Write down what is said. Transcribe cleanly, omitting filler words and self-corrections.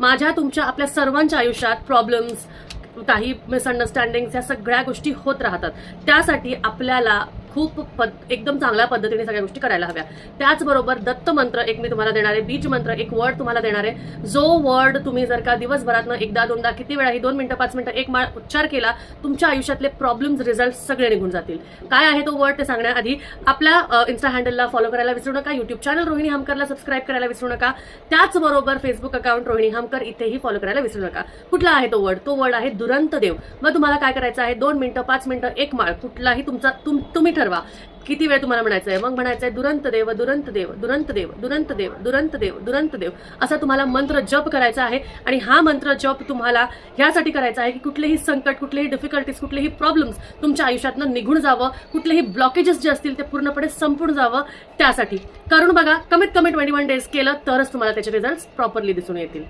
माझ्या तुमच्या आपल्या सर्वांच्या आयुष्यात प्रॉब्लेम्स, काही मिसअंडरस्टँडिंग या सगळ्या गोष्टी होत राहतात. त्यासाठी आपल्याला खूप एकदम चांगल्या पद्धतीने सगळ्या गोष्टी करायला हव्या. त्याचबरोबर दत्त मंत्र एक मी तुम्हाला देणार आहे, बीज मंत्र एक वर्ड तुम्हाला देणार आहे. जो वर्ड तुम्ही जर का दिवसभरातनं एकदा दोनदा किती वेळाही 2 मिनिटं 5 मिनिटं एक माळ उच्चार केला, तुमच्या आयुष्यातले प्रॉब्लेम्स रिझल्ट सगळे निघून जातील. काय आहे तो वर्ड ते सांगण्याआधी आपल्या इन्स्टा हँडलला फॉलो करायला विसरू नका. युट्यूब चॅनल रोहिणी हमकरला सबस्क्राईब करायला विसरू नका. त्याचबरोबर फेसबुक अकाउंट रोहिणी हमकर इथेही फॉलो करायला विसरू नका. कुठला आहे तो वर्ड? तो वर्ड आहे दुरंत देव. मग तुम्हाला काय करायचं आहे, 2 मिनिटं 5 मिनिटं एक माळ कुठलाही तुमचा तुम्ही ठरवा किती वेळ तुम्हाला म्हणायचं आहे. मग म्हणायचं आहे दुरंत देव दुरंत देव दुरंत देव दुरंत देव दुरंत देव दुरंत देव असा तुम्हाला मंत्र जप करायचा आहे. आणि हा मंत्र जप तुम्हाला ह्यासाठी करायचा आहे की कुठलेही संकट, कुठलेही डिफिकल्टीज, कुठलेही प्रॉब्लेम्स तुमच्या आयुष्यातनं निघून जावं, कुठलेही ब्लॉकेजेस जे असतील ते पूर्णपणे संपून जावं. त्यासाठी करून बघा. कमीत कमी 21 डेज केलं तरच तुम्हाला त्याचे रिझल्ट प्रॉपरली दिसून येतील.